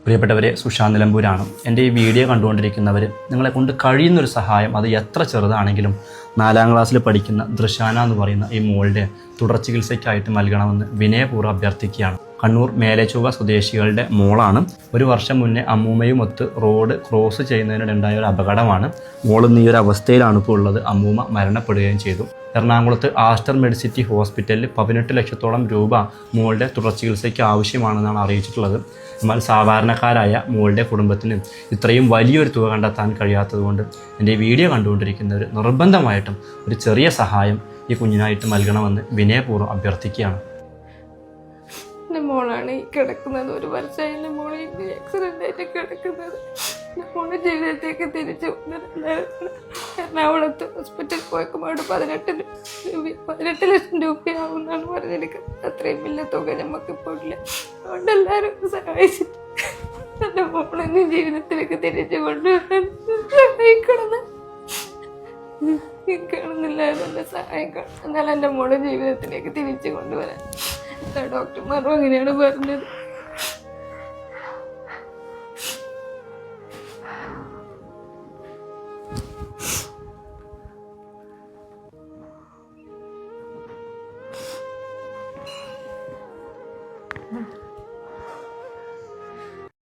പ്രിയപ്പെട്ടവരെ, സുശാന്ത് നിലമ്പൂരാണ്. എൻ്റെ ഈ വീഡിയോ കണ്ടുകൊണ്ടിരിക്കുന്നവർ നിങ്ങളെ കൊണ്ട് കഴിയുന്നൊരു സഹായം, അത് എത്ര ചെറുതാണെങ്കിലും 4ാം ക്ലാസ്സിൽ പഠിക്കുന്ന ദൃശാന എന്ന് പറയുന്ന ഈ മോളുടെ തുടർ ചികിത്സയ്ക്കായിട്ട് നൽകണമെന്ന് വിനയപൂർവ്വം അഭ്യർത്ഥിക്കുകയാണ്. കണ്ണൂർ മേലേച്ചൊവ്വ സ്വദേശികളുടെ മോളാണ്. ഒരു വർഷം മുന്നേ അമ്മൂമ്മയുമൊത്ത് റോഡ് ക്രോസ് ചെയ്യുന്നതിനിടെയുണ്ടായ ഒരു അപകടമാണ്. മോളിന്ന് ഈ ഒരു അവസ്ഥയിലാണ് ഇപ്പോൾ ഉള്ളത്. അമ്മൂമ്മ മരണപ്പെടുകയും ചെയ്തു. എറണാകുളത്ത് ആസ്റ്റർ മെഡിസിറ്റി ഹോസ്പിറ്റലിൽ 18 ലക്ഷത്തോളം രൂപ മോളുടെ തുടർ ചികിത്സയ്ക്ക് ആവശ്യമാണെന്നാണ് അറിയിച്ചിട്ടുള്ളത്. എന്നാൽ സാധാരണക്കാരായ മോളുടെ കുടുംബത്തിന് ഇത്രയും വലിയൊരു തുക കണ്ടെത്താൻ കഴിയാത്തതുകൊണ്ട് എൻ്റെ ഈ വീഡിയോ കണ്ടുകൊണ്ടിരിക്കുന്നവർ നിർബന്ധമായിട്ടും ഒരു ചെറിയ സഹായം ഈ കുഞ്ഞിനായിട്ട് നൽകണമെന്ന് വിനയപൂർവ്വം അഭ്യർത്ഥിക്കുകയാണ്. എൻ്റെ മോളാണ് ഈ കിടക്കുന്നത്. ഒരു വർഷമായി എൻ്റെ മോളെ ആക്സിഡൻ്റ് ആയിട്ട് കിടക്കുന്നത്. എൻ്റെ മോളെ ജീവിതത്തേക്ക് തിരിച്ചു എറണാകുളത്ത് ഹോസ്പിറ്റലിൽ പോയപ്പോൾ അവിടെ 18 ലക്ഷം രൂപയാവുമെന്നാണ് പറഞ്ഞിരിക്കുന്നത്. അത്രയും വലിയ തുക നമുക്കിപ്പോൾ ഇല്ല. അതുകൊണ്ട് എല്ലാവരും സഹായിച്ചിട്ട് എൻ്റെ മോളെ ജീവിതത്തിലേക്ക് തിരിച്ചു കൊണ്ടുവരാൻ സഹായിക്കണമെന്ന് കാണുന്നില്ലായിരുന്നു. എൻ്റെ സഹായിക്കണം, എന്നാൽ എൻ്റെ മോളെ ജീവിതത്തിലേക്ക് തിരിച്ചു കൊണ്ടുവരാൻ ഡോക്ടർമാരും അങ്ങനെയാണ് പറഞ്ഞത്.